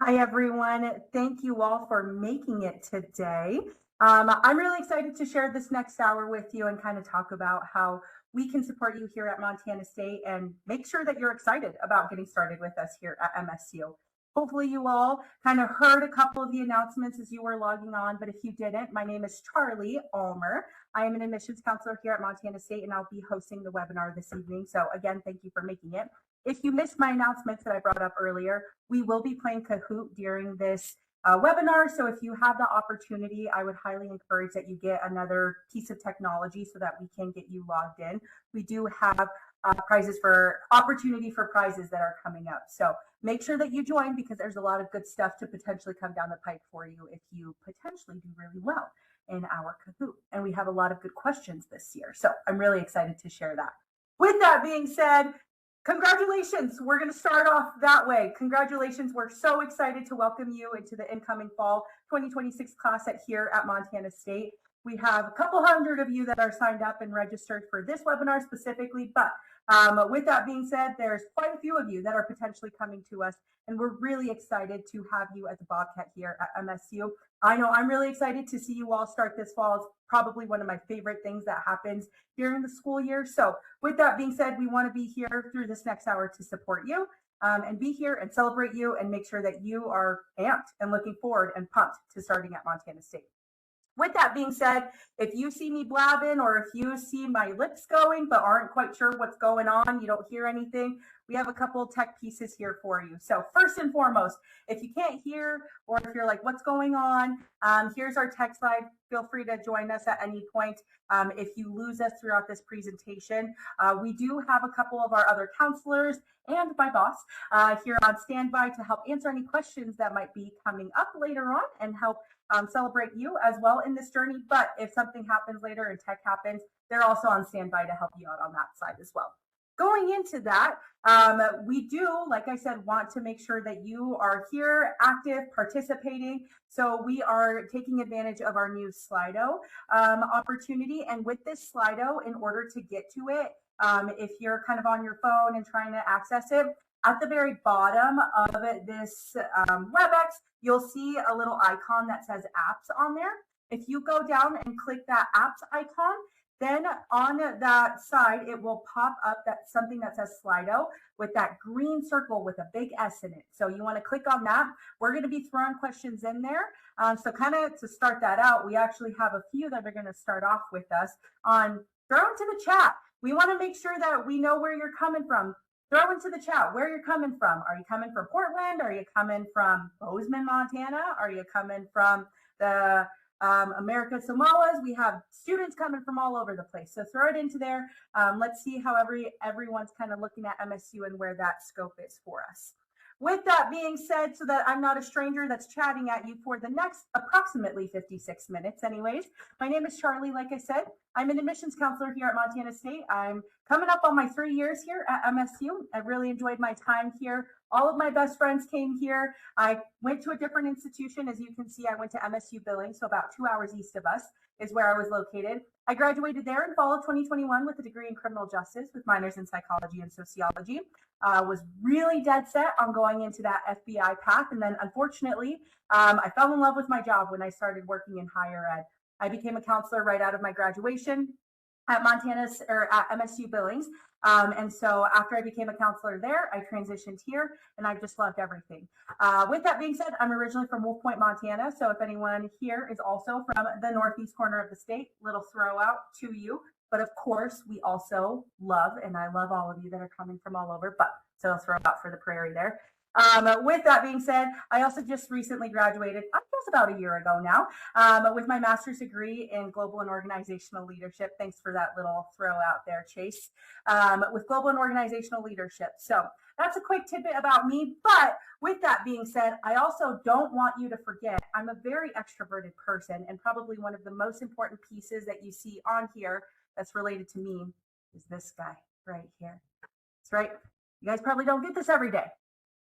Hi, everyone. Thank you all for making it today. I'm really excited to share this next hour with you and kind of talk about how we can support you here at Montana State and make sure that you're excited about getting started with us here at MSU. Hopefully, you all kind of heard a couple of the announcements as you were logging on, but if you didn't, my name is Charlie Ulmer. I am an admissions counselor here at Montana State, and I'll be hosting the webinar this evening. So, again, thank you for making it. If you missed my announcements that I brought up earlier, we will be playing Kahoot during this webinar. So if you have the opportunity, I would highly encourage that you get another piece of technology so that we can get you logged in. We do have prizes for opportunity for prizes that are coming up. So make sure that you join because there's a lot of good stuff to potentially come down the pipe for you if you potentially do really well in our Kahoot. And we have a lot of good questions this year. So I'm really excited to share that. With that being said, congratulations. We're going to start off that way. Congratulations. We're so excited to welcome you into the incoming fall 2026 class here at Montana State. We have a couple hundred of you that are signed up and registered for this webinar specifically, but with that being said, there's quite a few of you that are potentially coming to us, and we're really excited to have you as a Bobcat here at MSU. I know I'm really excited to see you all start this fall. It's probably one of my favorite things that happens during the school year. So with that being said, we want to be here through this next hour to support you and be here and celebrate you and make sure that you are amped and looking forward and pumped to starting at Montana State. With that being said, if you see me blabbing or if you see my lips going but aren't quite sure what's going on, you don't hear anything, we have a couple tech pieces here for you. So first and foremost, if you can't hear or if you're like, what's going on, here's our tech slide. Feel free to join us at any point. If you lose us throughout this presentation, we do have a couple of our other counselors and my boss here on standby to help answer any questions that might be coming up later on and help celebrate you as well in this journey. But if something happens later and tech happens, they're also on standby to help you out on that side as well. Going into that, we do, like I said, want to make sure that you are here, active, participating. So we are taking advantage of our new Slido opportunity. And with this Slido, in order to get to it, if you're kind of on your phone and trying to access it, at the very bottom of this WebEx, you'll see a little icon that says apps on there. If you go down and click that apps icon, then on that side, it will pop up that something that says Slido with that green circle with a big S in it. So you want to click on that. We're going to be throwing questions in there. So kind of to start that out, we actually have a few that are going to start off with us on throw into the chat. We want to make sure that we know where you're coming from. Throw into the chat where you're coming from. Are you coming from Portland? Are you coming from Bozeman, Montana? Are you coming from the America Samoas? We have students coming from all over the place. So throw it into there. Let's see how everyone's kind of looking at MSU and where that scope is for us. With that being said, so that I'm not a stranger that's chatting at you for the next approximately 56 minutes anyways, my name is Charlie, like I said. I'm an admissions counselor here at Montana State. I'm coming up on my 3 years here at MSU. I've really enjoyed my time here. All of my best friends came here. I went to a different institution. As you can see, I went to MSU Billings, so about 2 hours east of us is where I was located. I graduated there in fall of 2021 with a degree in criminal justice with minors in psychology and sociology. Was really dead set on going into that FBI path. And then unfortunately, I fell in love with my job when I started working in higher ed. I became a counselor right out of my graduation at Montana's or at MSU Billings. And so after I became a counselor there, I transitioned here and I've just loved everything. With that being said, I'm originally from Wolf Point, Montana. So if anyone here is also from the northeast corner of the state, little throw out to you. But of course, we also love, and I love all of you that are coming from all over, but so I'll throw out for the prairie there. With that being said, I also just recently graduated, I guess about a year ago now, with my master's degree in global and organizational leadership. Thanks for that little throw out there, Chase, with global and organizational leadership. So that's a quick tidbit about me. But with that being said, I also don't want you to forget, I'm a very extroverted person, and probably one of the most important pieces that you see on here that's related to me is this guy right here. That's right. You guys probably don't get this every day.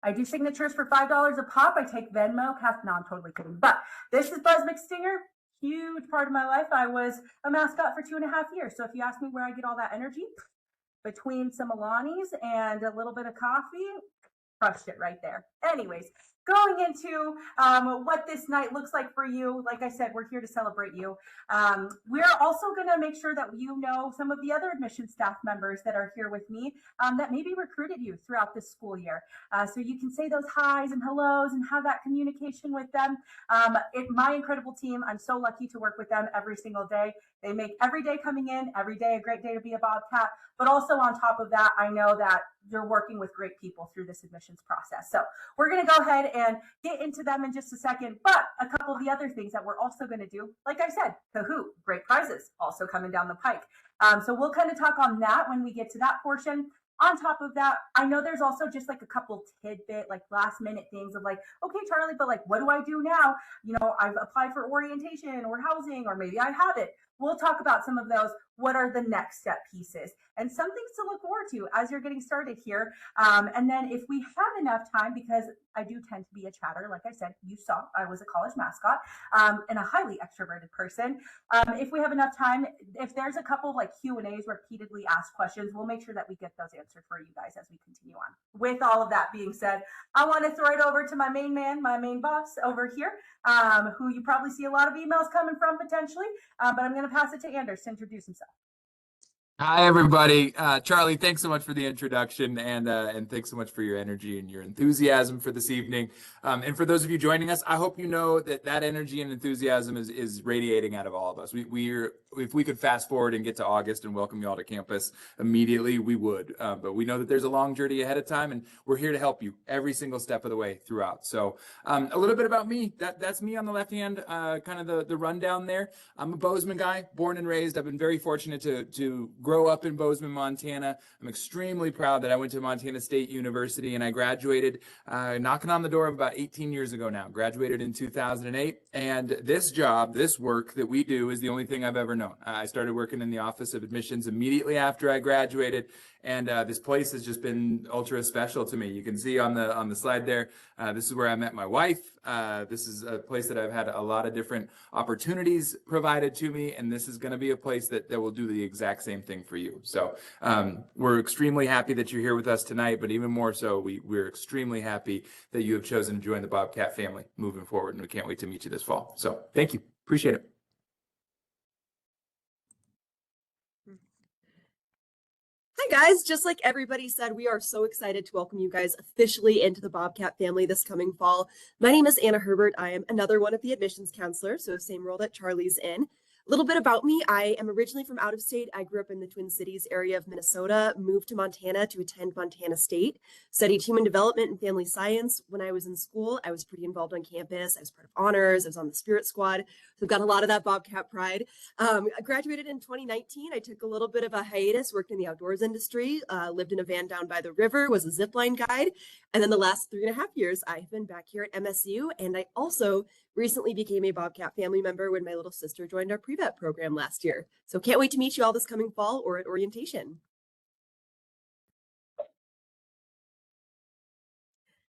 I do signatures for $5 a pop. I take Venmo. No, I'm totally kidding. But this is Buzz McStinger. Huge part of my life. I was a mascot for 2.5 years. So if you ask me where I get all that energy, between some Alanis and a little bit of coffee, crushed it right there. Anyways, going into what this night looks like for you, like I said, we're here to celebrate you. We're also going to make sure that you know some of the other admissions staff members that are here with me that maybe recruited you throughout this school year. So you can say those highs and hellos and have that communication with them. My incredible team, I'm so lucky to work with them every single day. They make every day coming in, every day a great day to be a Bobcat. But also on top of that, I know that you're working with great people through this admissions process. So we're going to go ahead and get into them in just a second. But a couple of the other things that we're also going to do, like I said, Kahoot, great prizes also coming down the pike. So we'll kind of talk on that when we get to that portion. On top of that, I know there's also just like a couple tidbit, like last minute things of like, okay, Charlie, but like, what do I do now? I've applied for orientation or housing, or maybe I have it. We'll talk about some of those. What are the next step pieces and some things to look forward to as you're getting started here. And then if we have enough time, because I do tend to be a chatter, like I said, you saw I was a college mascot and a highly extroverted person. If we have enough time, if there's a couple of like Q&As, repeatedly asked questions, we'll make sure that we get those answered for you guys as we continue on. With all of that being said, I want to throw it over to my main man, my main boss over here, who you probably see a lot of emails coming from potentially, but I'm going to pass it to Anders to introduce himself. Hi, everybody. Charlie, thanks so much for the introduction, and thanks so much for your energy and your enthusiasm for this evening. And for those of you joining us, I hope you know that energy and enthusiasm is radiating out of all of us. If we could fast forward and get to August and welcome you all to campus immediately, we would. But we know that there's a long journey ahead of time, and we're here to help you every single step of the way throughout. So a little bit about me. That's me on the left hand, kind of the rundown there. I'm a Bozeman guy, born and raised. I've been very fortunate to grow up in Bozeman, Montana. I'm extremely proud that I went to Montana State University and I graduated knocking on the door of about 18 years ago now. Graduated in 2008. And this job, this work that we do is the only thing I've ever known. I started working in the Office of Admissions immediately after I graduated. And this place has just been ultra special to me. You can see on the slide there, this is where I met my wife. This is a place that I've had a lot of different opportunities provided to me, and this is going to be a place that will do the exact same thing for you. So we're extremely happy that you're here with us tonight, but even more so, we're extremely happy that you have chosen to join the Bobcat family moving forward, and we can't wait to meet you this fall. So thank you. Appreciate it. Hi guys, just like everybody said, we are so excited to welcome you guys officially into the Bobcat family this coming fall. My name is Anna Herbert. I am another one of the admissions counselors, so same role that Charlie's in. A little bit about me. I am originally from out of state. I grew up in the Twin Cities area of Minnesota, moved to Montana to attend Montana State, studied human development and family science. When I was in school, I was pretty involved on campus. I was part of honors. I was on the Spirit Squad. So I've got a lot of that Bobcat pride. I graduated in 2019. I took a little bit of a hiatus, worked in the outdoors industry, lived in a van down by the river, was a zipline guide. And then the last 3.5 years, I've been back here at MSU. And I also recently became a Bobcat family member when my little sister joined our pre-vet program last year. So can't wait to meet you all this coming fall or at orientation.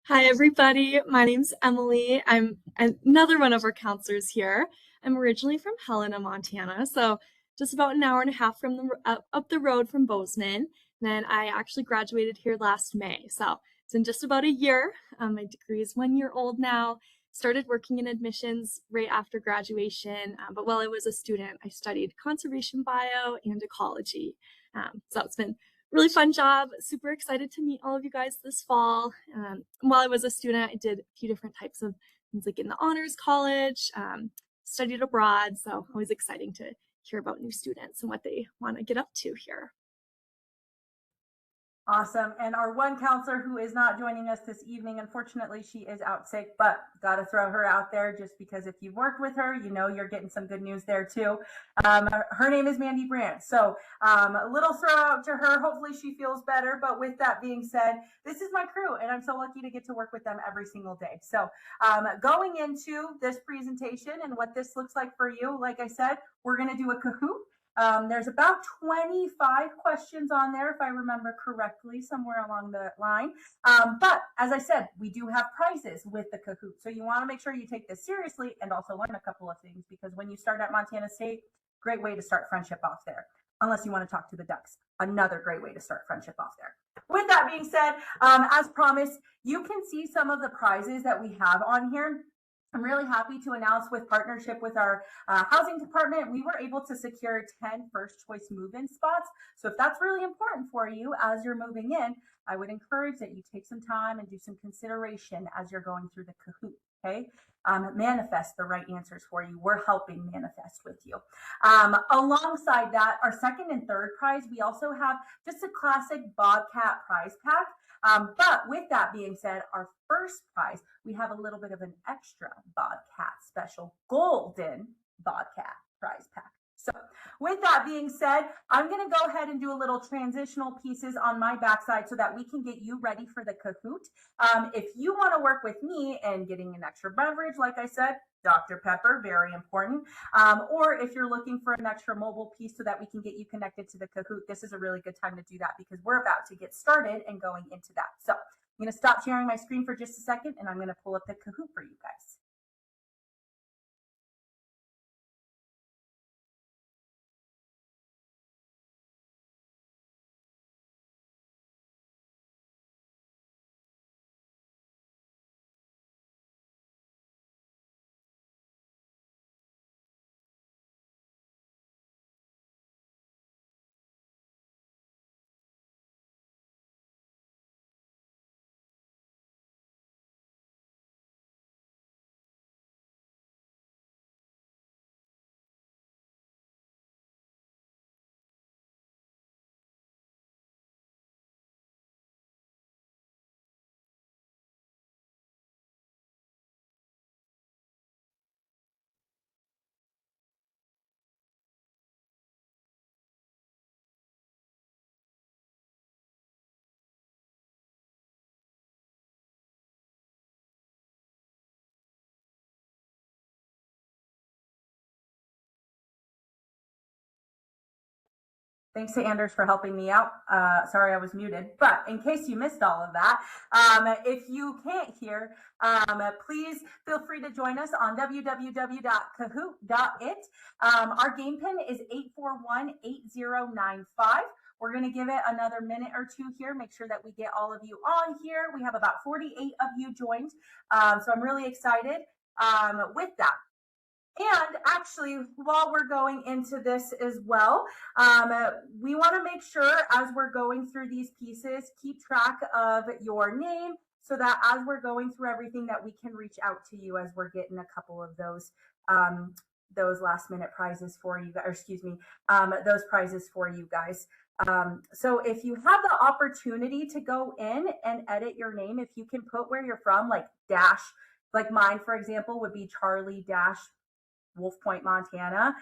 Hi, everybody. My name's Emily. I'm another one of our counselors here. I'm originally from Helena, Montana, so just about an hour and a half from up the road from Bozeman. And then I actually graduated here last May, so it's been just about a year. My degree is 1 year old now. Started working in admissions right after graduation, but while I was a student, I studied conservation bio and ecology. So it's been a really fun job. Super excited to meet all of you guys this fall. While I was a student, I did a few different types of things like in the honors college, studied abroad. So always exciting to hear about new students and what they want to get up to here. Awesome. And our one counselor who is not joining us this evening, unfortunately, she is out sick, but got to throw her out there just because if you've worked with her, you know you're getting some good news there too. Her name is Mandy Brandt. So a little throw out to her. Hopefully she feels better. But with that being said, this is my crew, and I'm so lucky to get to work with them every single day. So going into this presentation and what this looks like for you, like I said, we're going to do a Kahoot. There's about 25 questions on there, if I remember correctly, somewhere along the line. But as I said, we do have prizes with the Kahoot. So you want to make sure you take this seriously and also learn a couple of things, because when you start at Montana State, great way to start friendship off there. unless you want to talk to the ducks. Another great way to start friendship off there. With that being said, as promised, you can see some of the prizes that we have on here. I'm really happy to announce, with partnership with our housing department, we were able to secure 10 first choice move-in spots. So if that's really important for you as you're moving in, I would encourage that you take some time and do some consideration as you're going through the Kahoot. Okay, manifest the right answers for you. We're helping manifest with you. Alongside that, our second and third prize, we also have just a classic Bobcat prize pack. But with that being said, our first prize, we have a little bit of an extra Bobcat special golden Bobcat prize pack. So with that being said, I'm going to go ahead and do a little transitional pieces on my backside so that we can get you ready for the Kahoot. If you want to work with me and getting an extra beverage, like I said, Dr. Pepper, very important. Or if you're looking for an extra mobile piece so that we can get you connected to the Kahoot, this is a really good time to do that because we're about to get started and going into that. So I'm going to stop sharing my screen for just a second and I'm going to pull up the Kahoot for you guys. Thanks to Anders for helping me out. Sorry I was muted, but in case you missed all of that, if you can't hear, please feel free to join us on www.kahoot.it. Our game pin is 8418095. We're going to give it another minute or two here. Make sure that we get all of you on here. We have about 48 of you joined. So I'm really excited with that. And actually, while we're going into this as well, we want to make sure as we're going through these pieces, keep track of your name so that as we're going through everything that we can reach out to you as we're getting a couple of those last minute prizes for you, or excuse me, those prizes for you guys. So if you have the opportunity to go in and edit your name, if you can put where you're from, like dash, like mine, for example, would be Charlie dash Wolf Point, Montana.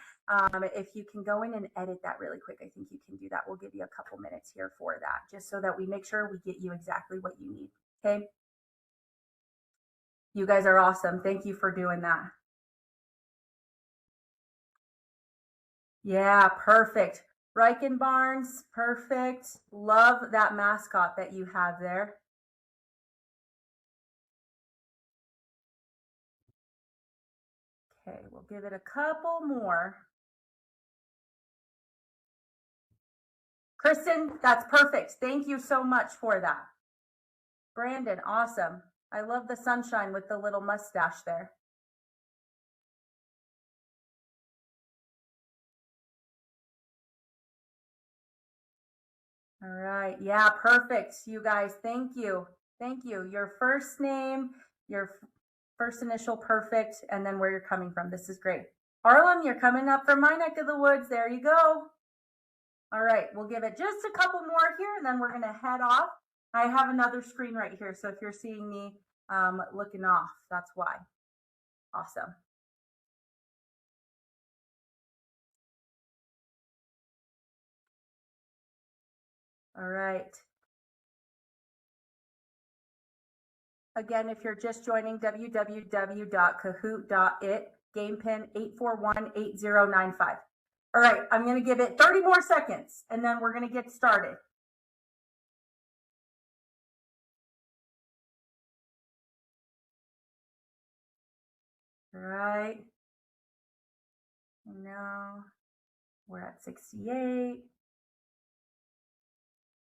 If you can go in and edit that really quick, I think you can do that. We'll give you a couple minutes here for that, just so that we make sure we get you exactly what you need. Okay. You guys are awesome. Thank you for doing that. Yeah, perfect. Riken Barnes, perfect. Love that mascot that you have there. Okay, we'll give it a couple more. Kristen, that's perfect. Thank you so much for that. Brandon, awesome. I love the sunshine with the little mustache there. All right. Yeah, perfect. You guys, thank you. Thank you. Your first name, your first initial, perfect, and then where you're coming from. This is great. Harlem, you're coming up from my neck of the woods. There you go. All right. We'll give it just a couple more here, and then we're going to head off. I have another screen right here. So if you're seeing me looking off, that's why. Awesome. All right. Again, if you're just joining, www.kahoot.it, game pin 8418095. All right, I'm going to give it 30 more seconds, and then we're going to get started. All right. No. We're at 68.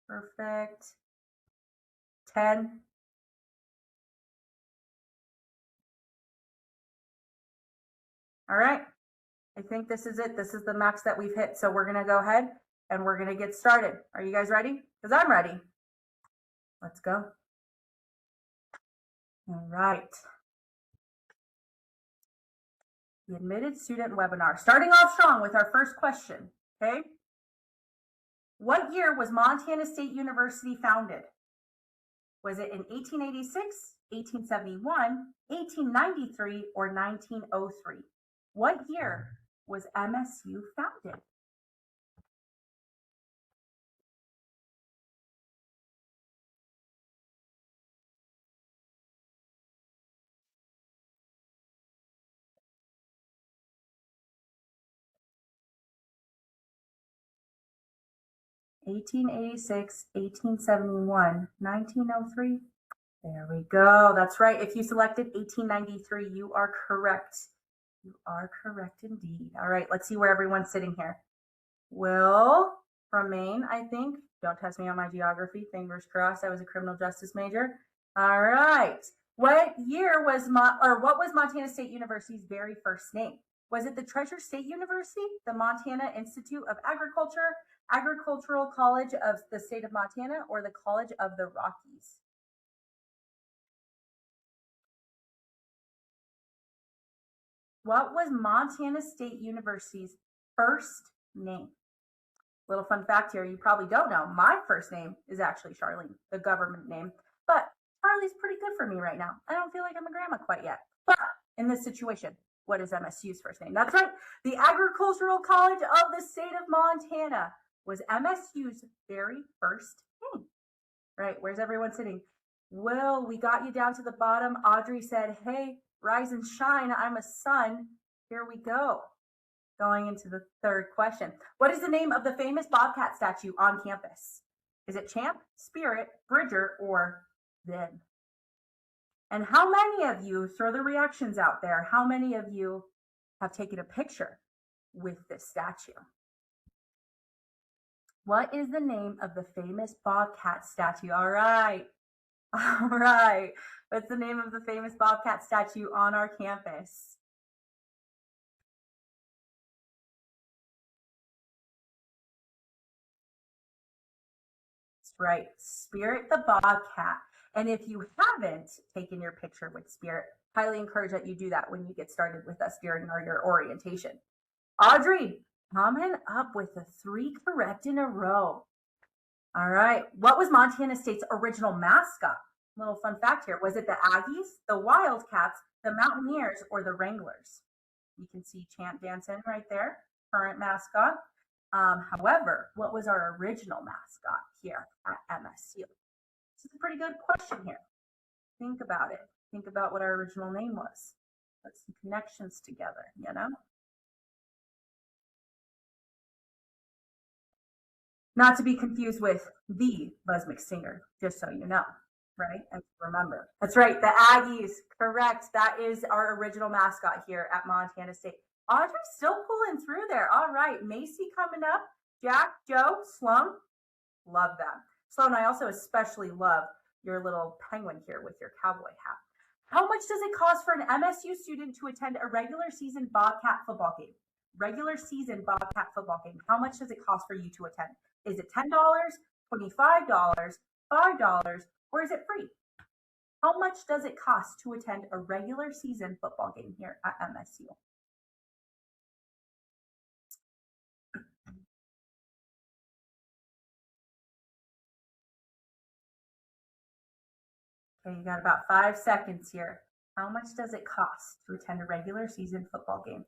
Perfect. 10. All right. I think this is it. This is the max that we've hit. So we're going to go ahead and we're going to get started. Are you guys ready? Because I'm ready. Let's go. All right. The admitted student webinar. Starting off strong with our first question. Okay. What year was Montana State University founded? Was it in 1886, 1871, 1893, or 1903? What year was MSU founded? (1886, 1871, 1903). There we go. That's right. If you selected 1893, you are correct. You are correct indeed. All right, let's see where everyone's sitting here. Will from Maine, I think. Don't test me on my geography. Fingers crossed. I was a criminal justice major. All right. What year was what was Montana State University's very first name? Was it the Treasure State University, the Montana Institute of Agriculture, Agricultural College of the State of Montana, or the College of the Rockies? What was Montana State University's first name? Little fun fact here, you probably don't know, my first name is actually Charlene, the government name, but Charlie's pretty good for me right now. I don't feel like I'm a grandma quite yet. But in this situation, what is MSU's first name? That's right, the Agricultural College of the State of Montana was MSU's very first name. Right, where's everyone sitting? Will, we got you down to the bottom. Audrey said, hey, rise and shine, I'm a son. Here we go. Going into the third question. What is the name of the famous Bobcat statue on campus? Is it Champ, Spirit, Bridger, or Then? And how many of you, throw the reactions out there, how many of you have taken a picture with this statue? What is the name of the famous Bobcat statue? All right. All right. What's the name of the famous Bobcat statue on our campus? That's right. Spirit the Bobcat. And if you haven't taken your picture with Spirit, highly encourage that you do that when you get started with us during your orientation. Audrey, coming up with the 3 correct in a row. All right. What was Montana State's original mascot? Little fun fact here. Was it the Aggies, the Wildcats, the Mountaineers, or the Wranglers? You can see Champ dancing right there, current mascot. However, what was our original mascot here at MSU? This is a pretty good question here. Think about it. Think about what our original name was. Put some connections together, you know? Not to be confused with the Buzz McSinger, just so you know, right? And remember. That's right, the Aggies, correct. That is our original mascot here at Montana State. Audrey's still pulling through there. All right, Macy coming up. Jack, Joe, Sloan, love them. Sloan, I also especially love your little penguin here with your cowboy hat. How much does it cost for an MSU student to attend a regular season Bobcat football game? Regular season Bobcat football game. How much does it cost for you to attend? Is it $10, $25, $5, or is it free? How much does it cost to attend a regular season football game here at MSU? Okay, you got about 5 seconds here. How much does it cost to attend a regular season football game?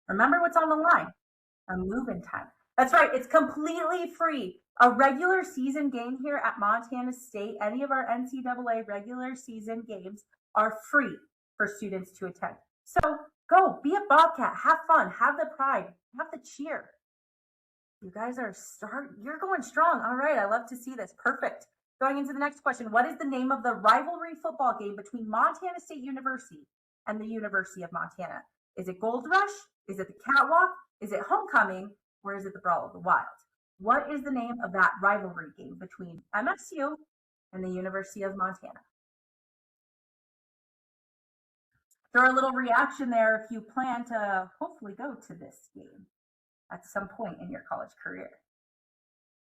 Remember what's on the line, a move-in time. That's right, it's completely free. A regular season game here at Montana State, any of our NCAA regular season games are free for students to attend. So go, be a Bobcat, have fun, have the pride, have the cheer. You guys are you're going strong. All right, I love to see this. Perfect. Going into the next question, what is the name of the rivalry football game between Montana State University and the University of Montana? Is it Gold Rush? Is it the Catwalk? Is it Homecoming? or is it the Brawl of the Wild? What is the name of that rivalry game between MSU and the University of Montana? Throw a little reaction there if you plan to hopefully go to this game at some point in your college career.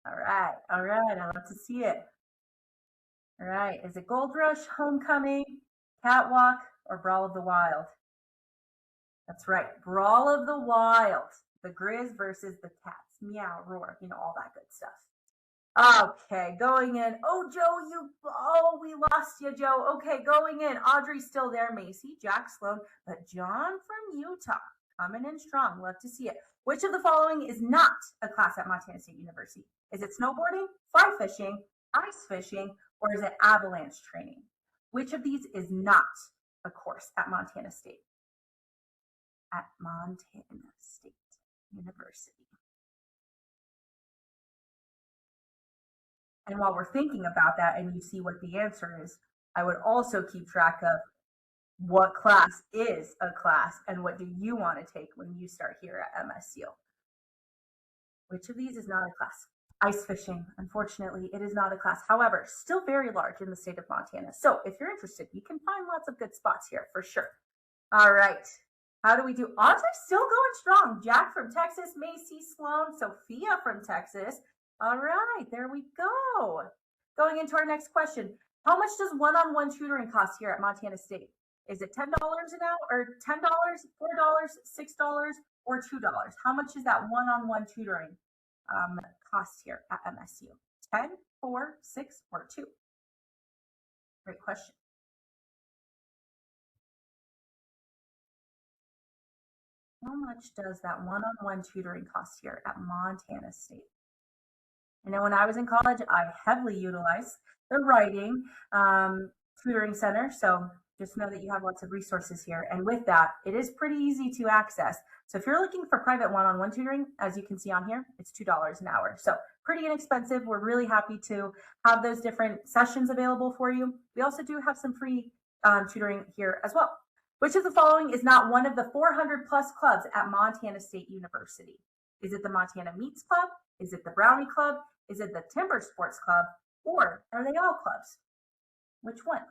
All right, I love to see it. All right, is it Gold Rush, Homecoming, Catwalk, or Brawl of the Wild? That's right, Brawl of the Wild. The Grizz versus the Cats. Meow, roar, all that good stuff. Okay, going in. Oh, Joe, we lost you, Joe. Okay, going in. Audrey's still there. Macy, Jack, Sloan, but John from Utah coming in strong. Love to see it. Which of the following is not a class at Montana State University? Is it snowboarding, fly fishing, ice fishing, or is it avalanche training? Which of these is not a course at Montana State? At Montana State University. And while we're thinking about that and you see what the answer is, I would also keep track of what class is a class and what do you want to take when you start here at MSU. Which of these is not a class? Ice fishing, unfortunately, it is not a class. However, still very large in the state of Montana. So if you're interested, you can find lots of good spots here for sure. All right. How do we do? Audrey's still going strong. Jack from Texas, Macy, Sloan, Sophia from Texas. All right, there we go. Going into our next question. How much does one-on-one tutoring cost here at Montana State? Is it $10 an hour or $10, $4, $6, or $2? How much is that one-on-one tutoring cost here at MSU? 10, 4, 6, or 2? Great question. How much does that one-on-one tutoring cost here at Montana State? I know when I was in college, I heavily utilized the writing tutoring center. So just know that you have lots of resources here. And with that, it is pretty easy to access. So if you're looking for private one-on-one tutoring, as you can see on here, it's $2 an hour. So pretty inexpensive. We're really happy to have those different sessions available for you. We also do have some free tutoring here as well. Which of the following is not one of the 400 plus clubs at Montana State University? Is it the Montana Meats Club? Is it the Brownie Club? Is it the Timber Sports Club? Or are they all clubs? Which one?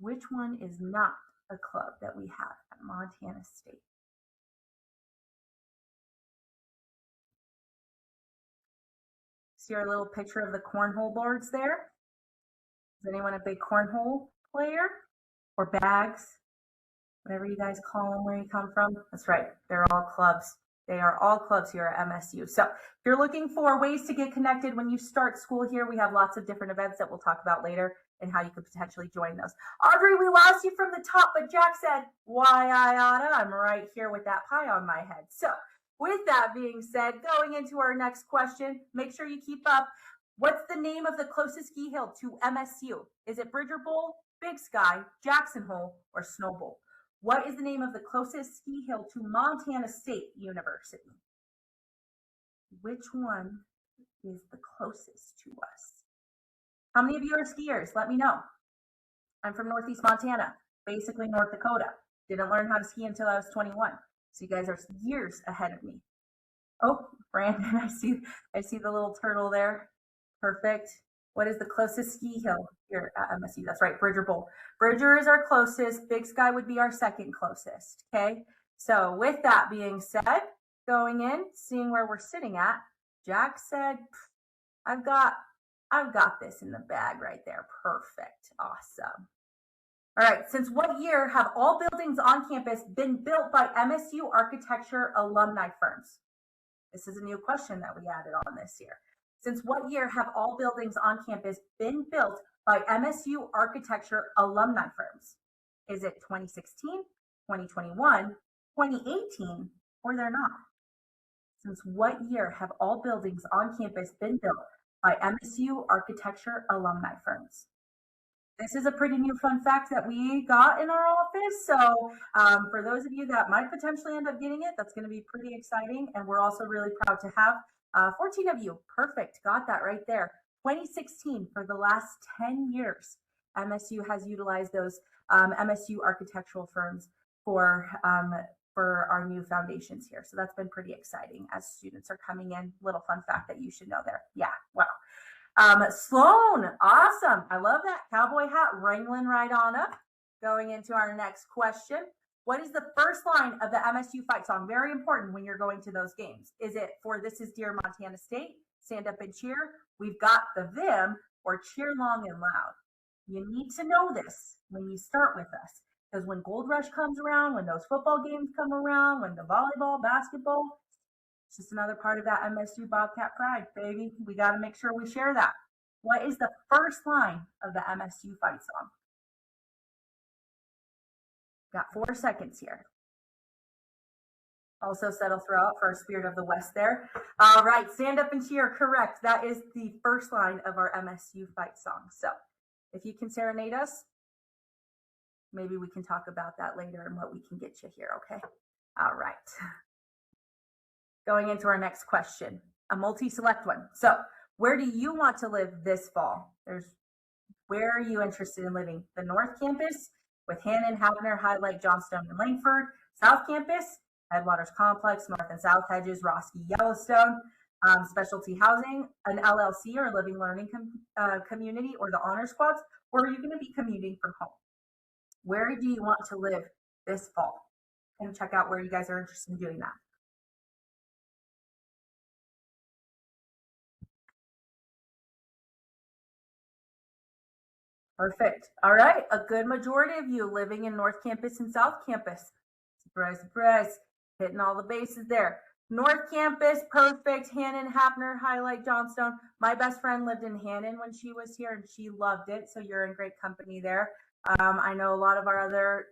Which one is not a club that we have at Montana State? See our little picture of the cornhole boards there? Is anyone a big cornhole player? Or bags? Whatever you guys call them where you come from. That's right. They're all clubs. They are all clubs here at MSU. So if you're looking for ways to get connected when you start school here, we have lots of different events that we'll talk about later and how you could potentially join those. Audrey, we lost you from the top, but Jack said, why I oughta. I'm right here with that pie on my head. So with that being said, going into our next question, make sure you keep up. What's the name of the closest ski hill to MSU? Is it Bridger Bowl, Big Sky, Jackson Hole, or Snow Bowl? What is the name of the closest ski hill to Montana State University? Which one is the closest to us? How many of you are skiers? Let me know. I'm from Northeast Montana, basically North Dakota. Didn't learn how to ski until I was 21. So you guys are years ahead of me. Oh, Brandon, I see the little turtle there. Perfect. What is the closest ski hill here at MSU? That's right, Bridger Bowl. Bridger is our closest. Big Sky would be our second closest, okay? So with that being said, going in, seeing where we're sitting at, Jack said, I've got this in the bag right there. Perfect, awesome. All right, since what year have all buildings on campus been built by MSU architecture alumni firms? This is a new question that we added on this year. Since what year have all buildings on campus been built by MSU architecture alumni firms? Is it 2016, 2021, 2018, or they're not? Since what year have all buildings on campus been built by MSU architecture alumni firms? This is a pretty new fun fact that we got in our office. So for those of you that might potentially end up getting it, that's going to be pretty exciting. And we're also really proud to have 14 of you. Perfect. Got that right there. 2016, for the last 10 years, MSU has utilized those MSU architectural firms for for our new foundations here. So that's been pretty exciting as students are coming in. Little fun fact that you should know there. Yeah, wow. Sloan, awesome. I love that cowboy hat wrangling right on up. Going into our next question. What is the first line of the MSU fight song? Very important when you're going to those games. Is it for This Is Dear Montana State, Stand Up and Cheer, We've Got the Vim, or Cheer Long and Loud? You need to know this when you start with us. Because when Gold Rush comes around, when those football games come around, when the volleyball, basketball, it's just another part of that MSU Bobcat pride, baby. We got to make sure we share that. What is the first line of the MSU fight song? Got 4 seconds here. Also settle throughout for our Spirit of the West there. All right, Stand Up and Cheer, correct. That is the first line of our MSU fight song. So if you can serenade us, maybe we can talk about that later and what we can get you here, okay? All right. Going into our next question, a multi-select one. So where do you want to live this fall? Where are you interested in living? The North Campus with Hannon, Havner, Highlight, Johnstone, and Langford. South Campus, Headwaters Complex, North and South Hedges, Roski, Yellowstone. Specialty housing, an LLC or living learning community, or the honor squads, or are you going to be commuting from home? Where do you want to live this fall? And check out where you guys are interested in doing that. Perfect. All right. A good majority of you living in North Campus and South Campus. Surprise, surprise. Hitting all the bases there. North Campus, perfect. Hannon, Hapner, Highlight, Johnstone. My best friend lived in Hannon when she was here and she loved it. So you're in great company there. I know a lot of our other,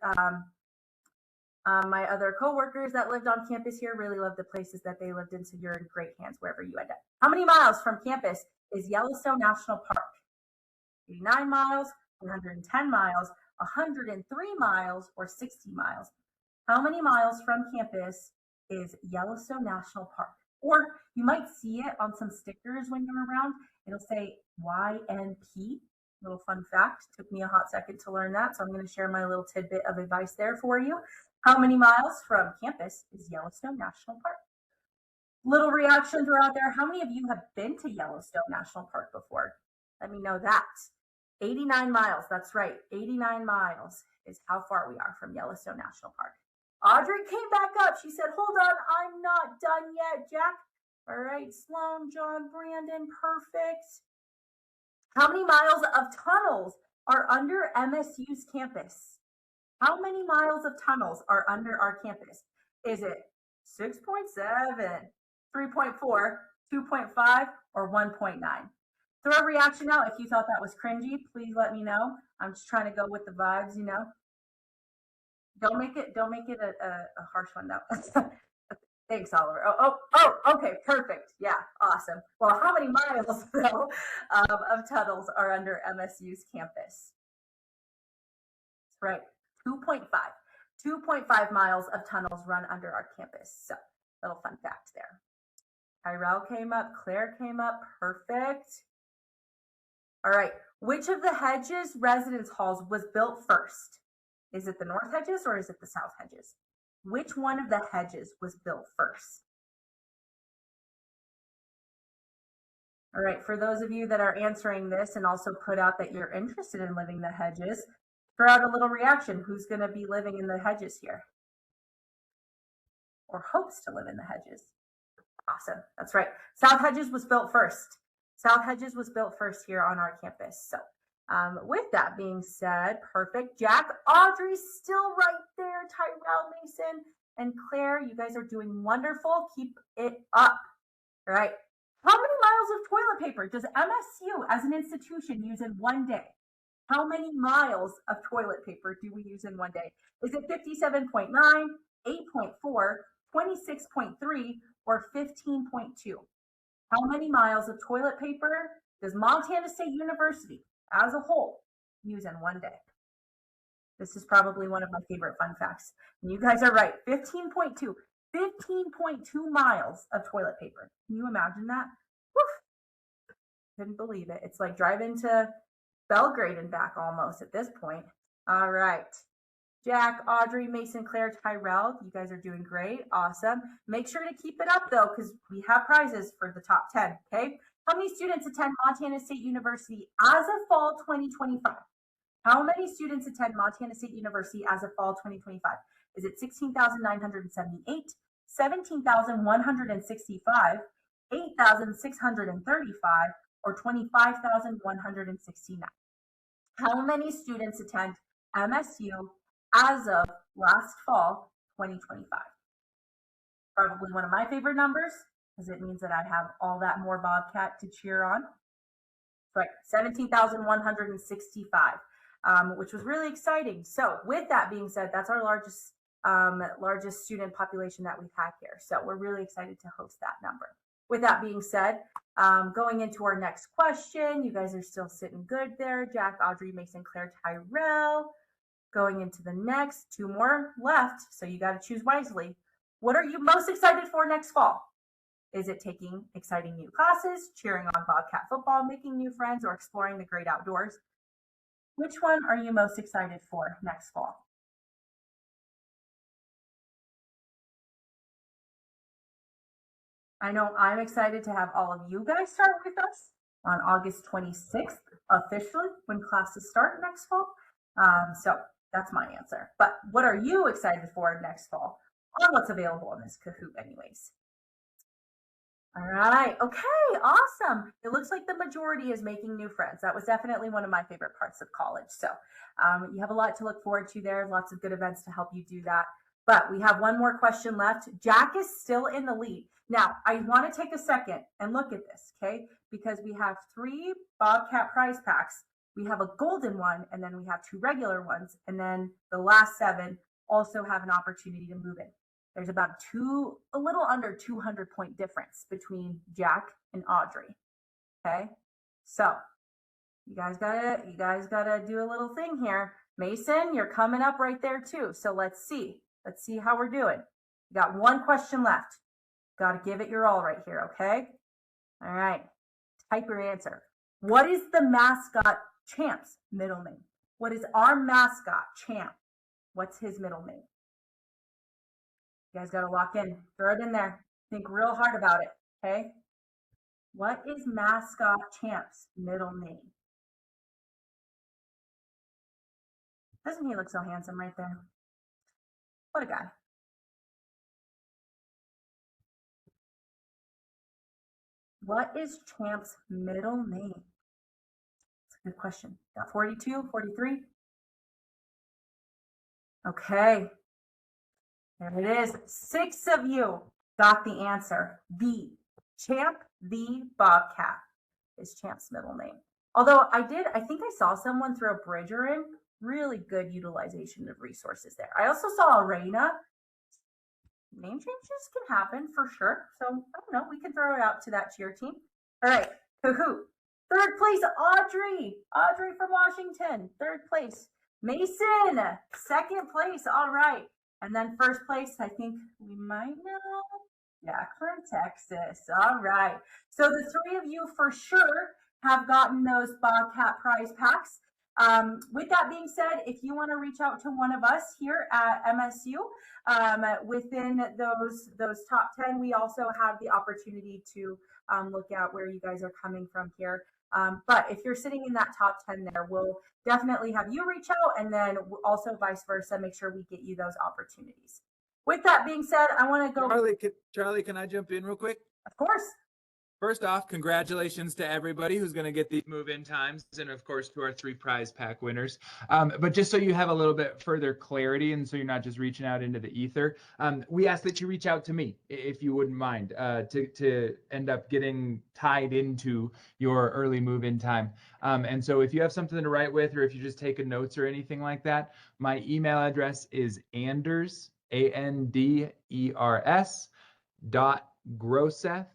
my other coworkers that lived on campus here really loved the places that they lived in. So you're in great hands wherever you end up. How many miles from campus is Yellowstone National Park? 89 miles, 110 miles, 103 miles, or 60 miles? How many miles from campus is Yellowstone National Park? Or you might see it on some stickers when you're around. It'll say YNP. Little fun fact. Took me a hot second to learn that, so I'm going to share my little tidbit of advice there for you. How many miles from campus is Yellowstone National Park? Little reactions are out there. How many of you have been to Yellowstone National Park before? Let me know that. 89 miles. That's right. 89 miles is how far we are from Yellowstone National Park. Audrey came back up. She said, hold on, I'm not done yet, Jack. All right, Sloan, John, Brandon, perfect. How many miles of tunnels are under MSU's campus? How many miles of tunnels are under our campus? Is it 6.7, 3.4, 2.5, or 1.9? Throw a reaction out if you thought that was cringy. Please let me know. I'm just trying to go with the vibes, you know. Don't make it a harsh one though. Thanks, Oliver. Okay, perfect. Yeah, awesome. Well, how many miles though of tunnels are under MSU's campus? That's right, 2.5. 2.5 miles of tunnels run under our campus. So, little fun fact there. Tyrell came up, Claire came up, perfect. All right, which of the Hedges residence halls was built first? Is it the North Hedges or is it the South Hedges? Which one of the Hedges was built first? All right, for those of you that are answering this and also put out that you're interested in living the Hedges, throw out a little reaction. Who's going to be living in the Hedges here? Or hopes to live in the Hedges? Awesome, that's right. South Hedges was built first. South Hedges was built first here on our campus. So with that being said, perfect. Jack, Audrey's still right there. Tyrell, Mason, and Claire, you guys are doing wonderful. Keep it up. All right. How many miles of toilet paper does MSU as an institution use in one day? How many miles of toilet paper do we use in one day? Is it 57.9, 8.4, 26.3, or 15.2? How many miles of toilet paper does Montana State University as a whole use in one day? This is probably one of my favorite fun facts. And you guys are right, 15.2 miles of toilet paper. Can you imagine that? Woof. Couldn't believe it. It's like driving to Belgrade and back almost at this point. All right. Jack, Audrey, Mason, Claire, Tyrell, you guys are doing great. Awesome. Make sure to keep it up though, because we have prizes for the top 10. Okay. How many students attend Montana State University as of fall 2025? How many students attend Montana State University as of fall 2025? Is it 16,978, 17,165, 8,635, or 25,169? How many students attend MSU as of last fall 2025? Probably one of my favorite numbers because it means that I have all that more Bobcat to cheer on. Right, 17,165, which was really exciting. So with that being said, that's our largest student population that we've had here. So we're really excited to host that number. With that being said, going into our next question, you guys are still sitting good there. Jack, Audrey, Mason, Claire, Tyrell. Going into the next, 2 more left. So you got to choose wisely. What are you most excited for next fall? Is it taking exciting new classes, cheering on Bobcat football, making new friends, or exploring the great outdoors? Which one are you most excited for next fall? I know I'm excited to have all of you guys start with us on August 26th, officially, when classes start next fall. So that's my answer. But what are you excited for next fall on what's available in this Kahoot anyways? All right. Okay. Awesome. It looks like the majority is making new friends. That was definitely one of my favorite parts of college. So you have a lot to look forward to there. Lots of good events to help you do that. But we have one more question left. Jack is still in the lead. Now, I want to take a second and look at this, okay? Because we have 3 Bobcat prize packs. We have a golden one, and then we have 2 regular ones. And then the last 7 also have an opportunity to move in. There's about a little under 200-point difference between Jack and Audrey. Okay, so you guys gotta do a little thing here. Mason, you're coming up right there too. So let's see how we're doing. You got 1 question left. Got to give it your all right here. Okay. All right. Type your answer. What is the mascot Champ's middle name? What is our mascot Champ? What's his middle name? You guys got to lock in. Throw it in there. Think real hard about it, okay? What is mascot Champ's middle name? Doesn't he look so handsome right there? What a guy. What is Champ's middle name? That's a good question. Got 42, 43? Okay. There it is. 6 of you got the answer. Champ the Bobcat is Champ's middle name. Although I think I saw someone throw Bridger in. Really good utilization of resources there. I also saw Arena. Name changes can happen for sure. So I don't know. We can throw it out to that cheer team. All right. Kahoot. 3rd place, Audrey. Audrey from Washington. 3rd place. Mason. 2nd place. All right. And then 1st place, I think we might know. Yeah, from Texas. All right. So the 3 of you for sure have gotten those Bobcat prize packs. With that being said, if you want to reach out to one of us here at MSU, within those top 10, we also have the opportunity to look at where you guys are coming from here. But if you're sitting in that top 10 there, we'll definitely have you reach out, and then also vice versa, make sure we get you those opportunities. With that being said, I want to go. Charlie, can I jump in real quick? Of course. First off, congratulations to everybody who's going to get these move-in times, and of course to our 3 prize pack winners. But just so you have a little bit further clarity, and so you're not just reaching out into the ether, we ask that you reach out to me, if you wouldn't mind, to end up getting tied into your early move-in time. And so if you have something to write with, or if you're just taking notes or anything like that, my email address is Anders, ANDERS, .Groseth, GROSETH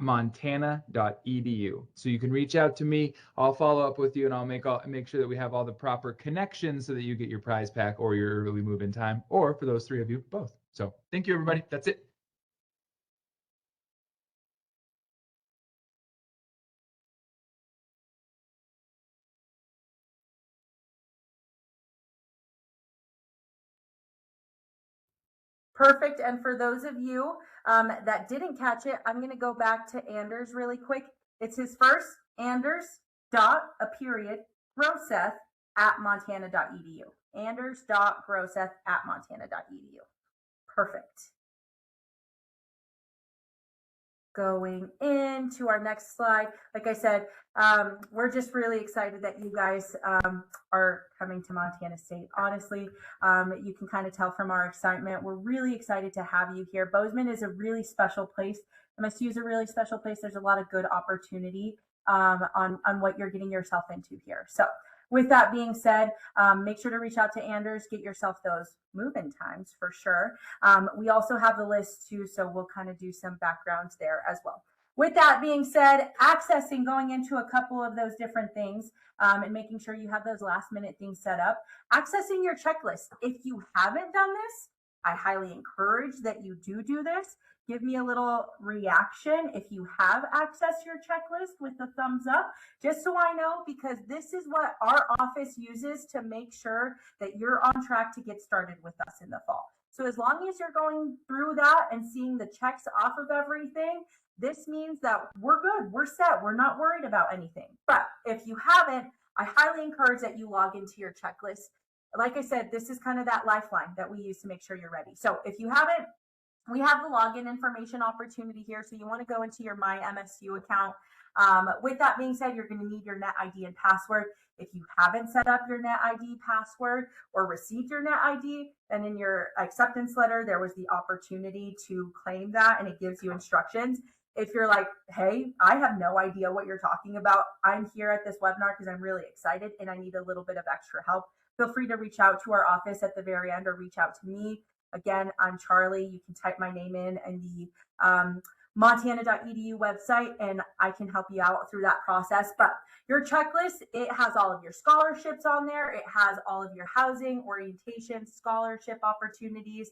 @montana.edu. So you can reach out to me. I'll follow up with you, and I'll make sure that we have all the proper connections so that you get your prize pack or your early move-in time, or for those 3 of you, both. So thank you, everybody. That's it. Perfect. And for those of you that didn't catch it, I'm going to go back to Anders really quick. It's his first, Anders Groseth at montana.edu. Anders.groseth at montana.edu. Perfect. Going into our next slide, like I said, we're just really excited that you guys are coming to Montana State. Honestly, you can kind of tell from our excitement. We're really excited to have you here. Bozeman is a really special place. MSU is a really special place. There's a lot of good opportunity on what you're getting yourself into here. So with that being said, make sure to reach out to Anders, get yourself those move-in times for sure. We also have the list too, so we'll kind of do some backgrounds there as well. With that being said, accessing, going into a couple of those different things and making sure you have those last minute things set up. Accessing your checklist. If you haven't done this, I highly encourage that you do this. Give me a little reaction if you have accessed your checklist with the thumbs up, just so I know, because this is what our office uses to make sure that you're on track to get started with us in the fall. So as long as you're going through that and seeing the checks off of everything, this means that we're good, we're set, we're not worried about anything. But if you haven't, I highly encourage that you log into your checklist. Like I said, this is kind of that lifeline that we use to make sure you're ready. So if you haven't, we have the login information opportunity here. So you want to go into your My MSU account. With that being said, you're going to need your net ID and password. If you haven't set up your net ID password or received your net ID, then in your acceptance letter, there was the opportunity to claim that, and it gives you instructions. If you're like, hey, I have no idea what you're talking about, I'm here at this webinar because I'm really excited and I need a little bit of extra help, feel free to reach out to our office at the very end or reach out to me. Again, I'm Charlie. You can type my name in the montana.edu website and I can help you out through that process. But your checklist, it has all of your scholarships on there. It has all of your housing, orientation, scholarship opportunities,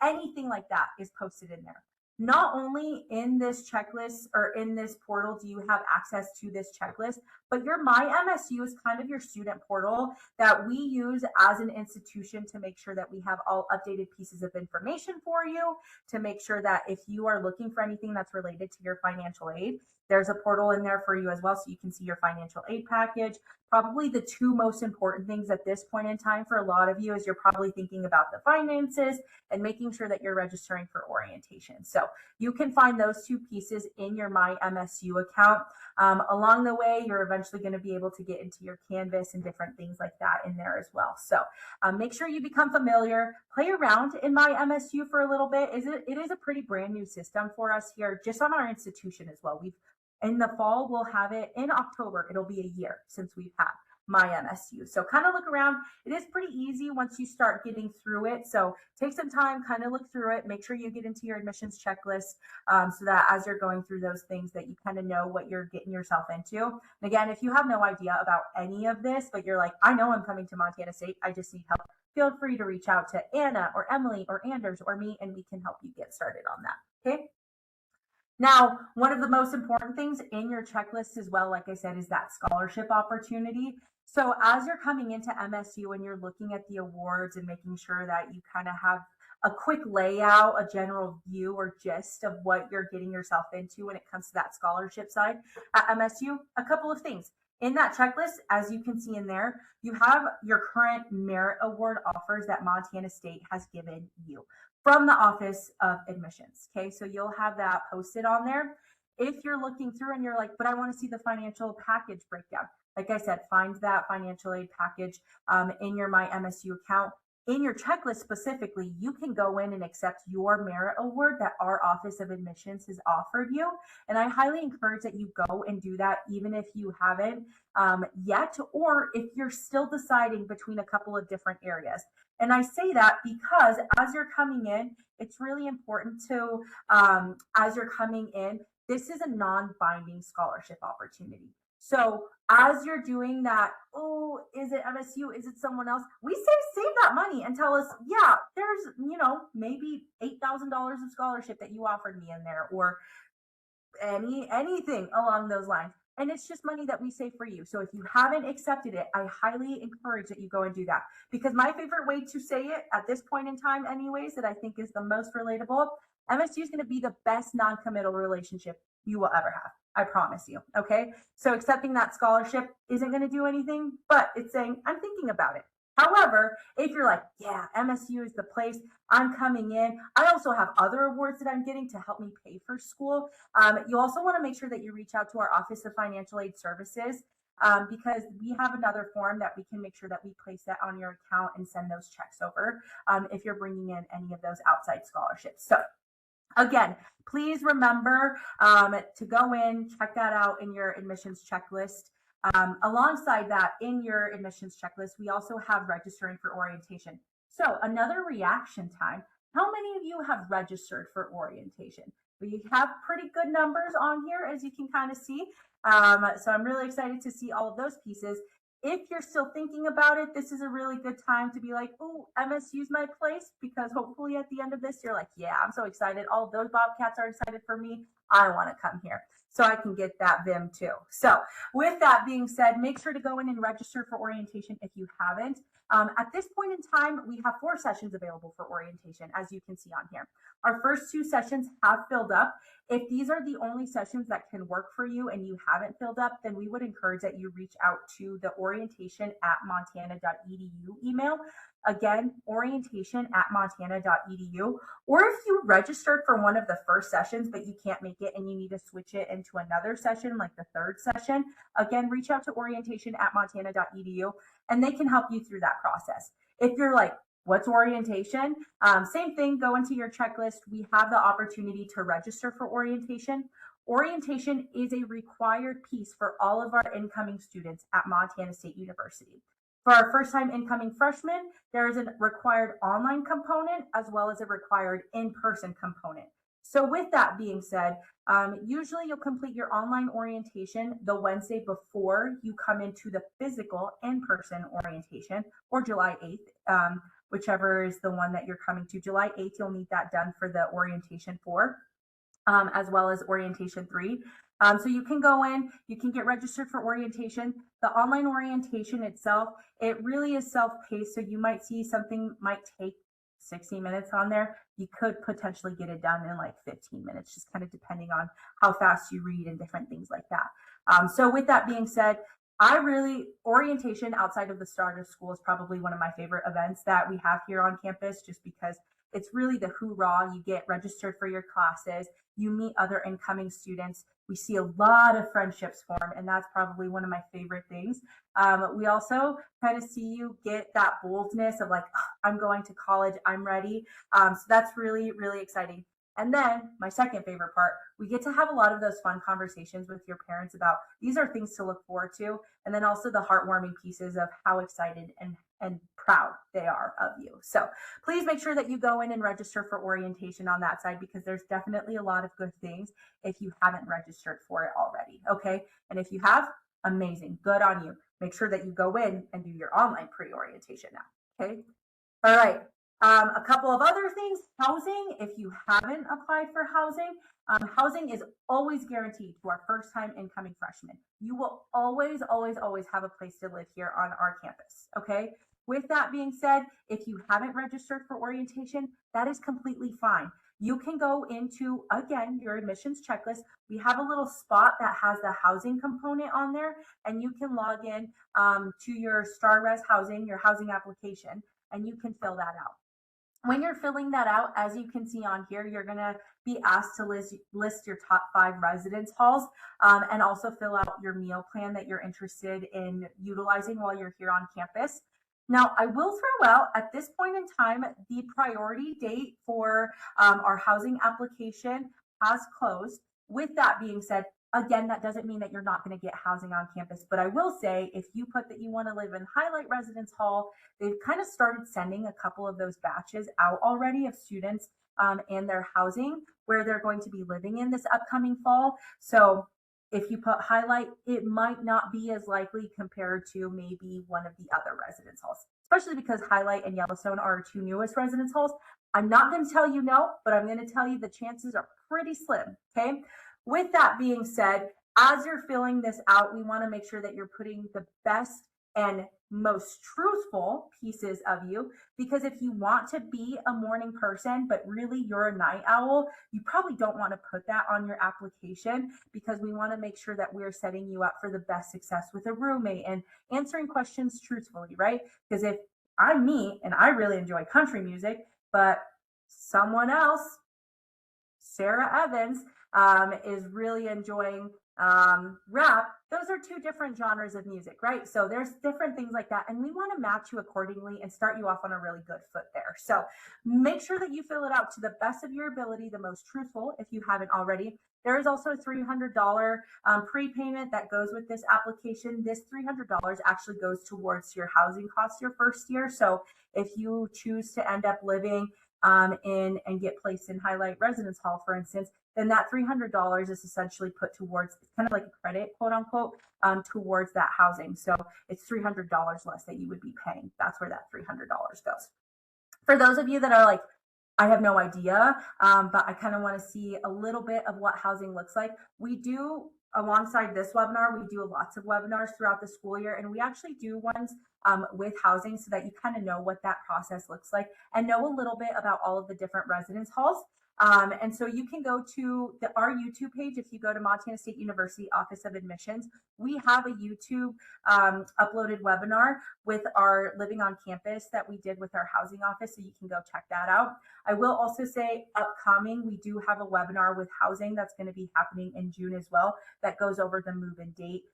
anything like that is posted in there. Not only in this checklist or in this portal do you have access to this checklist, but your My MSU is kind of your student portal that we use as an institution to make sure that we have all updated pieces of information for you, to make sure that if you are looking for anything that's related to your financial aid, there's a portal in there for you as well, so you can see your financial aid package. Probably the two most important things at this point in time for a lot of you is you're probably thinking about the finances and making sure that you're registering for orientation. So you can find those two pieces in your My MSU account. Along the way, you're eventually going to be able to get into your Canvas and different things like that in there as well. So make sure you become familiar, play around in My MSU for a little bit. It is a pretty brand new system for us here, just on our institution as well. In the fall, we'll have it in October. It'll be a year since we've had My MSU. So kind of look around. It is pretty easy once you start getting through it. So take some time, kind of look through it. Make sure you get into your admissions checklist so that as you're going through those things that you kind of know what you're getting yourself into. And again, if you have no idea about any of this, but you're like, I know I'm coming to Montana State, I just need help, feel free to reach out to Anna or Emily or Anders or me, and we can help you get started on that. Okay. Now, one of the most important things in your checklist as well, like I said, is that scholarship opportunity. So as you're coming into MSU and you're looking at the awards and making sure that you kind of have a quick layout, a general view or gist of what you're getting yourself into when it comes to that scholarship side at MSU, a couple of things. In that checklist, as you can see in there, you have your current merit award offers that Montana State has given you from the Office of Admissions. Okay, so you'll have that posted on there. If you're looking through and you're like, but I want to see the financial package breakdown, like I said, find that financial aid package in your My MSU account. In your checklist specifically, you can go in and accept your merit award that our Office of Admissions has offered you. And I highly encourage that you go and do that, even if you haven't yet, or if you're still deciding between a couple of different areas. And I say that because as you're coming in, it's really important to, as you're coming in, this is a non-binding scholarship opportunity. So as you're doing that, oh, is it MSU? Is it someone else? We say save that money and tell us, yeah, there's, maybe $8,000 of scholarship that you offered me in there, or anything along those lines. and it's just money that we save for you. So if you haven't accepted it, I highly encourage that you go and do that, because my favorite way to say it at this point in time anyways, that I think is the most relatable, MSU is going to be the best non-committal relationship you will ever have. I promise you. Okay. So accepting that scholarship isn't going to do anything, but it's saying, I'm thinking about it. However, if you're like, yeah, MSU is the place, I'm coming in. I also have other awards that I'm getting to help me pay for school. You also want to make sure that you reach out to our Office of Financial Aid Services, because we have another form that we can make sure that we place that on your account and send those checks over if you're bringing in any of those outside scholarships. So again, please remember to go in, check that out in your admissions checklist. Alongside that, in your admissions checklist, we also have registering for orientation. So another reaction time. How many of you have registered for orientation? We have pretty good numbers on here, as you can kind of see. So I'm really excited to see all of those pieces. If you're still thinking about it, this is a really good time to be like, oh, MSU's my place, because hopefully at the end of this, you're like, yeah, I'm so excited. All of those Bobcats are excited for me. I want to come here so I can get that VIM too. So with that being said, make sure to go in and register for orientation if you haven't. At this point in time, we have 4 sessions available for orientation, as you can see on here. Our first 2 sessions have filled up. If these are the only sessions that can work for you and you haven't filled up, then we would encourage that you reach out to the orientation@montana.edu email. Again, orientation@montana.edu. Or if you registered for one of the first sessions, but you can't make it and you need to switch it into another session, like the 3rd session, again, reach out to orientation@montana.edu and they can help you through that process. If you're like, what's orientation? Same thing, go into your checklist. We have the opportunity to register for orientation. Orientation is a required piece for all of our incoming students at Montana State University. For our first-time incoming freshmen, there is a required online component as well as a required in-person component. So with that being said, usually you'll complete your online orientation the Wednesday before you come into the physical in-person orientation, or July 8th, whichever is the one that you're coming to. July 8th, you'll need that done for the orientation 4, as well as orientation 3. So you can go in, you can get registered for orientation. The online orientation itself, it really is self-paced. So you might see something might take 60 minutes on there. You could potentially get it done in like 15 minutes, just kind of depending on how fast you read and different things like that. So with that being said, orientation outside of the start of school is probably one of my favorite events that we have here on campus, just because it's really the hoorah. You get registered for your classes, you meet other incoming students. We see a lot of friendships form, and that's probably one of my favorite things. We also kind of see you get that boldness of like, oh, I'm going to college, I'm ready. So that's really, really exciting. And then my second favorite part, we get to have a lot of those fun conversations with your parents about these are things to look forward to. And then also the heartwarming pieces of how excited and proud they are of you. So please make sure that you go in and register for orientation on that side, because there's definitely a lot of good things if you haven't registered for it already. Okay. And if you have, amazing, good on you. Make sure that you go in and do your online pre-orientation now. Okay. All right. A couple of other things, housing. If you haven't applied for housing, housing is always guaranteed to our first time incoming freshmen. You will always, always, always have a place to live here on our campus. Okay. With that being said, if you haven't registered for orientation, that is completely fine. You can go into, again, your admissions checklist. We have a little spot that has the housing component on there, and you can log in to your Star Res housing, your housing application, and you can fill that out. When you're filling that out, as you can see on here, you're going to be asked to list your top 5 residence halls, and also fill out your meal plan that you're interested in utilizing while you're here on campus. Now, I will throw out at this point in time, the priority date for our housing application has closed. With that being said, again, that doesn't mean that you're not going to get housing on campus, but I will say if you put that you want to live in Highlight Residence Hall, they've kind of started sending a couple of those batches out already of students and their housing where they're going to be living in this upcoming fall. So if you put Highlight, it might not be as likely compared to maybe one of the other residence halls, especially because Highlight and Yellowstone are our 2 newest residence halls. I'm not going to tell you no, but I'm going to tell you the chances are pretty slim. Okay. With that being said, As you're filling this out, we want to make sure that you're putting the best and most truthful pieces of you, because if you want to be a morning person but really you're a night owl, you probably don't want to put that on your application, because we want to make sure that we're setting you up for the best success with a roommate and answering questions truthfully, right? Because if I'm me and I really enjoy country music, but someone else, Sarah Evans, is really enjoying rap, those are two different genres of music, right? So there's different things like that. And we want to match you accordingly and start you off on a really good foot there. So make sure that you fill it out to the best of your ability, the most truthful, if you haven't already. There is also a $300 prepayment that goes with this application. This $300 actually goes towards your housing costs your first year. So if you choose to end up living in and get placed in Highlight Residence Hall, for instance, then that $300 is essentially put towards, it's kind of like a credit, quote unquote, towards that housing. So it's $300 less that you would be paying. That's where that $300 goes. For those of you that are like, I have no idea, but I kind of want to see a little bit of what housing looks like. We do, alongside this webinar, we do lots of webinars throughout the school year, and we actually do ones with housing so that you kind of know what that process looks like and know a little bit about all of the different residence halls. And so you can go to our YouTube page. If you go to Montana State University Office of Admissions, we have a YouTube uploaded webinar with our Living on Campus that we did with our housing office. So you can go check that out. I will also say upcoming, we do have a webinar with housing that's going to be happening in June as well, that goes over the move-in date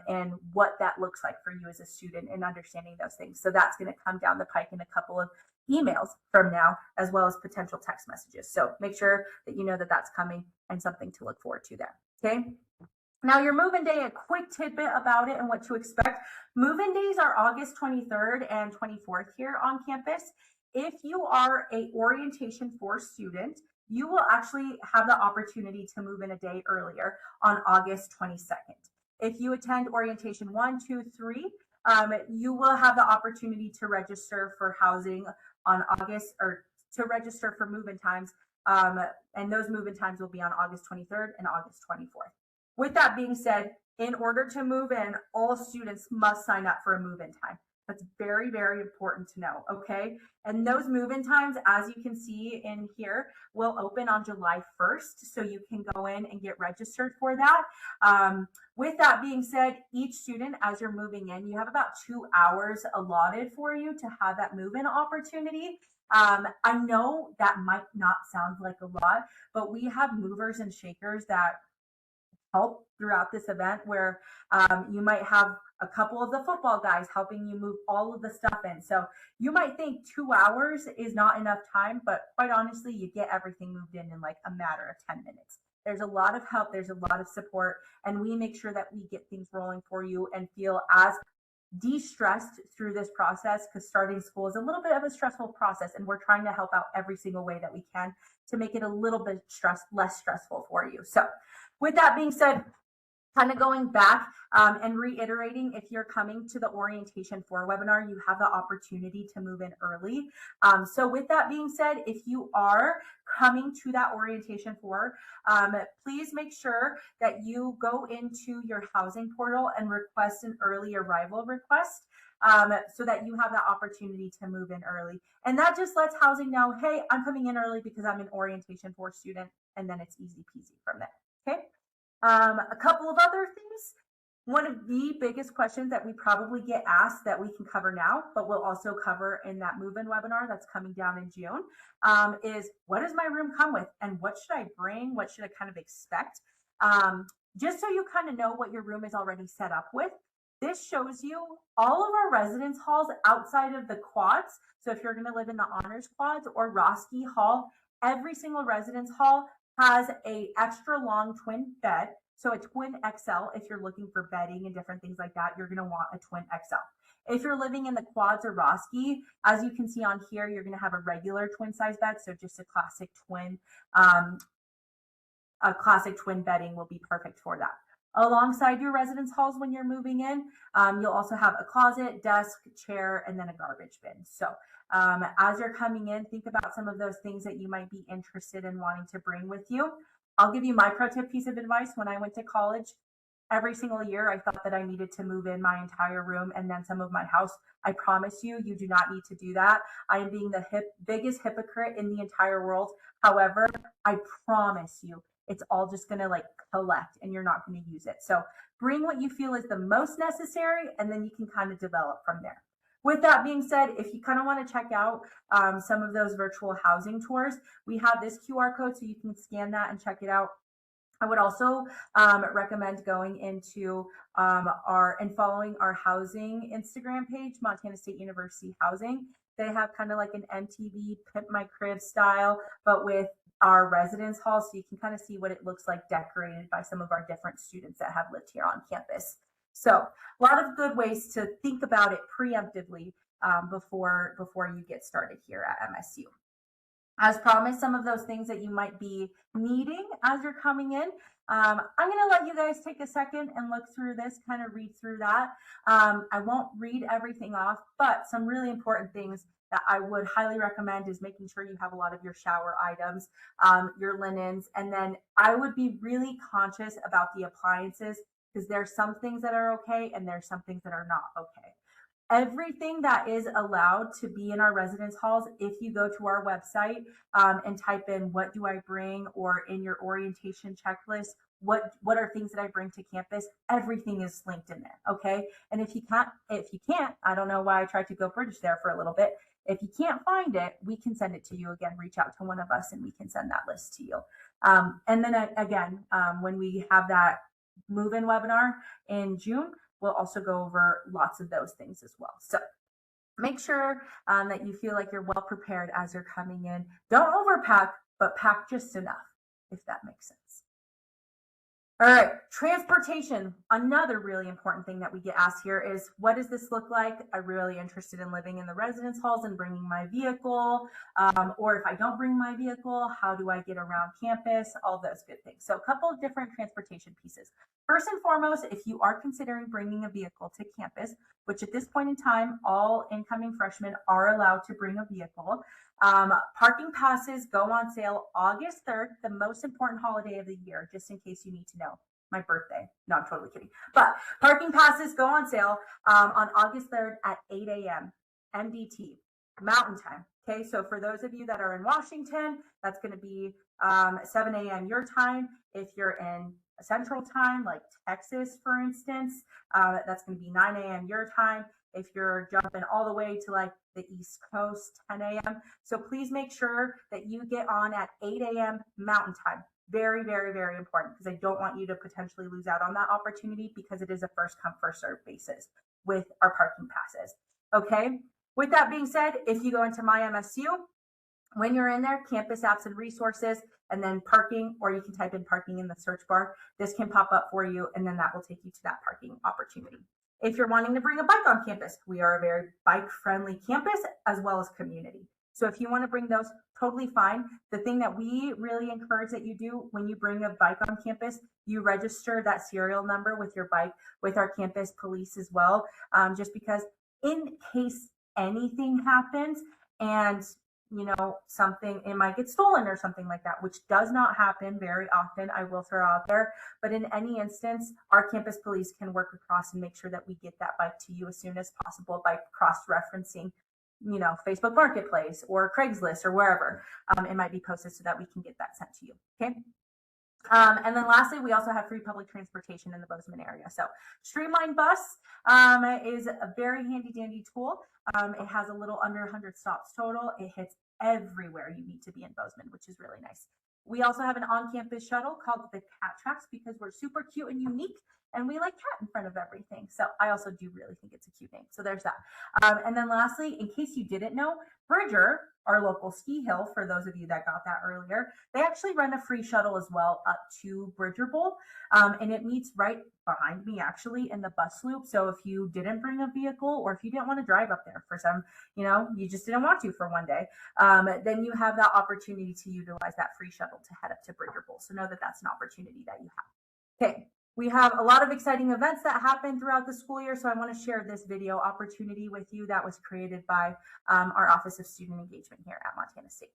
and what that looks like for you as a student and understanding those things. So that's going to come down the pike in a couple of emails from now, as well as potential text messages. So make sure that you know that that's coming and something to look forward to there. Okay. Now your move-in day, a quick tidbit about it and what to expect. Move-in days are August 23rd and 24th here on campus. If you are a orientation 4 student, you will actually have the opportunity to move in a day earlier on August 22nd. If you attend orientation 1, 2, 3, you will have the opportunity to register for housing on August, or to register for move-in times. And those move-in times will be on August 23rd and August 24th. With that being said, in order to move in, all students must sign up for a move-in time. That's very, very important to know, okay? And those move-in times, as you can see in here, will open on July 1st, so you can go in and get registered for that. With that being said, each student, as you're moving in, you have about 2 hours allotted for you to have that move-in opportunity. I know that might not sound like a lot, but we have movers and shakers that help throughout this event, where you might have a couple of the football guys helping you move all of the stuff in. So you might think 2 hours is not enough time, but quite honestly, you get everything moved in like a matter of 10 minutes. There's a lot of help, there's a lot of support, and we make sure that we get things rolling for you and feel as de-stressed through this process, because starting school is a little bit of a stressful process, and we're trying to help out every single way that we can to make it a little bit less stressful for you. So with that being said, kind of going back and reiterating, if you're coming to the Orientation 4 webinar, you have the opportunity to move in early. So with that being said, if you are coming to that Orientation 4, please make sure that you go into your housing portal and request an early arrival request, so that you have the opportunity to move in early. And that just lets housing know, hey, I'm coming in early because I'm an Orientation 4 student, and then it's easy peasy from there. Okay. A couple of other things. One of the biggest questions that we probably get asked that we can cover now, but we'll also cover in that move-in webinar that's coming down in June, is what does my room come with, and what should I bring? What should I kind of expect? Just so you kind of know what your room is already set up with. This shows you all of our residence halls outside of the quads. So if you're going to live in the honors quads or Roski Hall, every single residence hall has a extra long twin bed. So a twin XL, if you're looking for bedding and different things like that, you're going to want a twin XL. If you're living in the quads or Roski, as you can see on here, you're going to have a regular twin size bed. So just a classic twin bedding will be perfect for that. Alongside your residence halls when you're moving in, you'll also have a closet, desk, chair, and then a garbage bin. So as you're coming in, think about some of those things that you might be interested in wanting to bring with you. I'll give you my pro tip piece of advice. When I went to college, every single year I thought that I needed to move in my entire room and then some of my house. I promise you, you do not need to do that. I am being the biggest hypocrite in the entire world. However, I promise you, it's all just going to like collect and you're not going to use it. So bring what you feel is the most necessary, and then you can kind of develop from there. With that being said, if you kind of want to check out some of those virtual housing tours, we have this QR code so you can scan that and check it out. I would also recommend going into and following our housing Instagram page, Montana State University Housing. They have kind of like an MTV Pimp My Crib style, but with our residence hall, so you can kind of see what it looks like decorated by some of our different students that have lived here on campus. So a lot of good ways to think about it preemptively before you get started here at MSU. As promised, some of those things that you might be needing as you're coming in. I'm going to let you guys take a second and look through this, kind of read through that. I won't read everything off, but some really important things that I would highly recommend is making sure you have a lot of your shower items, your linens, and then I would be really conscious about the appliances, because there's some things that are okay and there's some things that are not okay. Everything that is allowed to be in our residence halls, if you go to our website and type in what do I bring, or in your orientation checklist, what are things that I bring to campus, everything is linked in there, okay? And if you can't, I don't know why I tried to go British there for a little bit. If you can't find it, we can send it to you. Again, reach out to one of us and we can send that list to you. And then again, when we have that move-in webinar in June, we'll also go over lots of those things as well. So make sure that you feel like you're well prepared as you're coming in. Don't overpack, but pack just enough, if that makes sense. All right, transportation. Another really important thing that we get asked here is, what does this look like? I'm really interested in living in the residence halls and bringing my vehicle. Or if I don't bring my vehicle, how do I get around campus? All those good things. So a couple of different transportation pieces. First and foremost, if you are considering bringing a vehicle to campus, which at this point in time, all incoming freshmen are allowed to bring a vehicle. Parking passes go on sale August 3rd, the most important holiday of the year, just in case you need to know. My birthday. No, I'm totally kidding. But parking passes go on sale on August 3rd at 8 a.m. MDT, Mountain Time. Okay, so for those of you that are in Washington, that's going to be 7 a.m. your time. If you're in Central Time, like Texas, for instance, that's going to be 9 a.m. your time. If you're jumping all the way to like the East Coast, 10 a.m. So please make sure that you get on at 8 a.m. Mountain Time. Very, very, very important, because I don't want you to potentially lose out on that opportunity, because it is a first come, first served basis with our parking passes. Okay. With that being said, if you go into My MSU, when you're in there, campus apps and resources, and then parking, or you can type in parking in the search bar. This can pop up for you, and then that will take you to that parking opportunity. If you're wanting to bring a bike on campus, we are a very bike-friendly campus as well as community. So if you want to bring those, totally fine. The thing that we really encourage that you do when you bring a bike on campus, you register that serial number with your bike with our campus police as well, just because in case anything happens and something, it might get stolen or something like that, which does not happen very often, I will throw out there. But in any instance, our campus police can work across and make sure that we get that bike to you as soon as possible by cross-referencing, Facebook Marketplace or Craigslist or wherever it might be posted, so that we can get that sent to you. Okay. And then lastly, we also have free public transportation in the Bozeman area. So Streamline Bus is a very handy dandy tool. It has a little under 100 stops total. It hits everywhere you need to be in Bozeman, which is really nice. We also have an on-campus shuttle called the Cat Tracks, because we're super cute and unique, and we like cat in front of everything. So I also do really think it's a cute name. So there's that. And then lastly, in case you didn't know, Bridger, our local ski hill, for those of you that got that earlier, they actually run a free shuttle as well up to Bridger Bowl. And it meets right behind me, actually, in the bus loop. So if you didn't bring a vehicle, or if you didn't want to drive up there for some, you just didn't want to for one day, then you have that opportunity to utilize that free shuttle to head up to Bridger Bowl. So know that that's an opportunity that you have. Okay. We have a lot of exciting events that happen throughout the school year, so I want to share this video opportunity with you that was created by our Office of Student Engagement here at Montana State.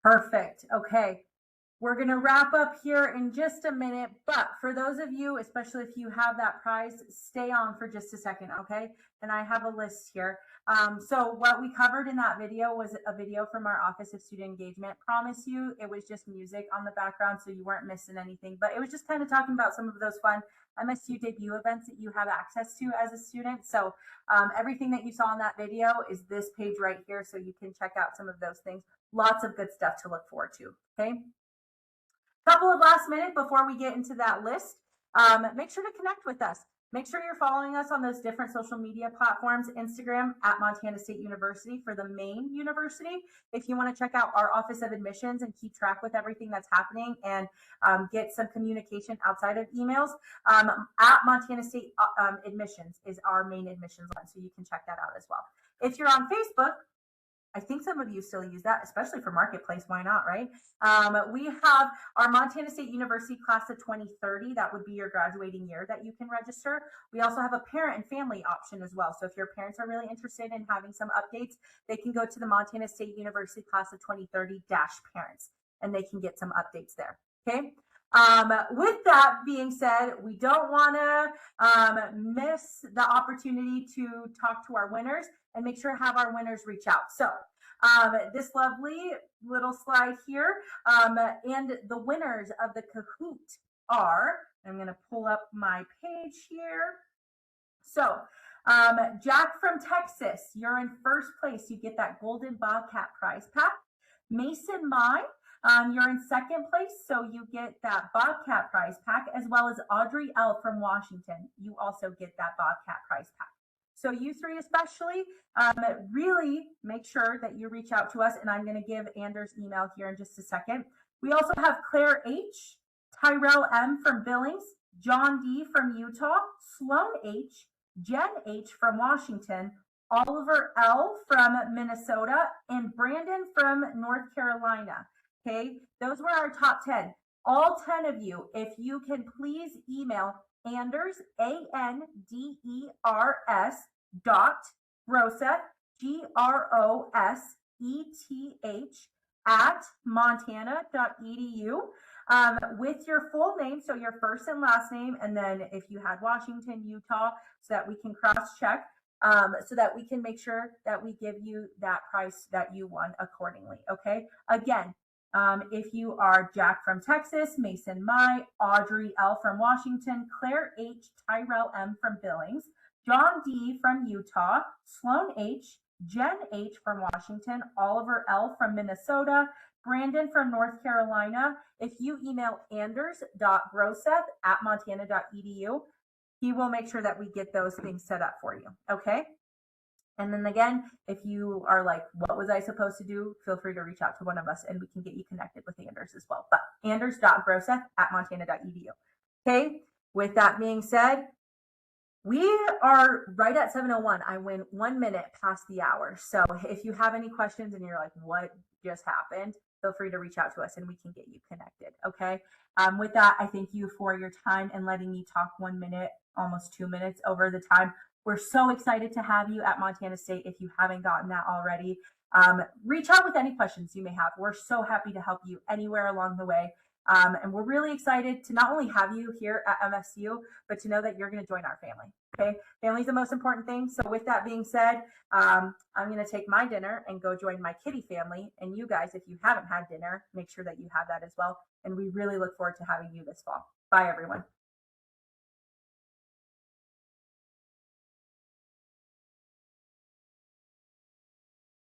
Perfect. Okay. We're going to wrap up here in just a minute, but for those of you, especially if you have that prize, stay on for just a second, okay? And I have a list here. So what we covered in that video was a video from our Office of Student Engagement. Promise you, it was just music on the background, so you weren't missing anything, but it was just kind of talking about some of those fun MSU debut events that you have access to as a student. So everything that you saw in that video is this page right here, so you can check out some of those things. Lots of good stuff to look forward to, okay? Couple of last minute before we get into that list. Make sure to connect with us. Make sure you're following us on those different social media platforms. Instagram at Montana State University for the main university. If you want to check out our Office of Admissions and keep track with everything that's happening and get some communication outside of emails, at Montana State Admissions is our main admissions line, so you can check that out as well. If you're on Facebook, I think some of you still use that, especially for Marketplace. Why not, right? We have our Montana State University class of 2030. That would be your graduating year that you can register. We also have a parent and family option as well. So if your parents are really interested in having some updates, they can go to the Montana State University class of 2030-parents, and they can get some updates there, okay? With that being said, we don't want to miss the opportunity to talk to our winners and make sure to have our winners reach out. So this lovely little slide here, and the winners of the Kahoot are, I'm going to pull up my page here. So Jack from Texas, you're in first place. You get that golden Bobcat prize pack. Mason Mai, you're in second place, so you get that Bobcat prize pack, as well as Audrey L. from Washington. You also get that Bobcat prize pack. So you three especially, really make sure that you reach out to us, and I'm going to give Anders' email here in just a second. We also have Claire H., Tyrell M. from Billings, John D. from Utah, Sloan H., Jen H. from Washington, Oliver L. from Minnesota, and Brandon from North Carolina. Okay, those were our top 10. All 10 of you, if you can please email Anders, ANDERS .Groseth, GROSETH at montana.edu with your full name, so your first and last name, and then if you had Washington, Utah, so that we can cross-check, so that we can make sure that we give you that price that you won accordingly, okay? Again, if you are Jack from Texas, Mason Mai, Audrey L. from Washington, Claire H., Tyrell M. from Billings, John D. from Utah, Sloan H., Jen H. from Washington, Oliver L. from Minnesota, Brandon from North Carolina. If you email anders.groseth at montana.edu, he will make sure that we get those things set up for you, okay? And then again, if you are like, what was I supposed to do? Feel free to reach out to one of us and we can get you connected with Anders as well. But anders.groseth at montana.edu. Okay, with that being said, we are right at 7:01. I went 1 minute past the hour. So if you have any questions and you're like, what just happened? Feel free to reach out to us and we can get you connected. Okay. With that, I thank you for your time and letting me talk 1 minute, almost 2 minutes over the time. We're so excited to have you at Montana State. If you haven't gotten that already, reach out with any questions you may have. We're so happy to help you anywhere along the way. And we're really excited to not only have you here at MSU, but to know that you're going to join our family. Okay. Family's the most important thing. So with that being said, I'm going to take my dinner and go join my kitty family. And you guys, if you haven't had dinner, make sure that you have that as well. And we really look forward to having you this fall. Bye, everyone.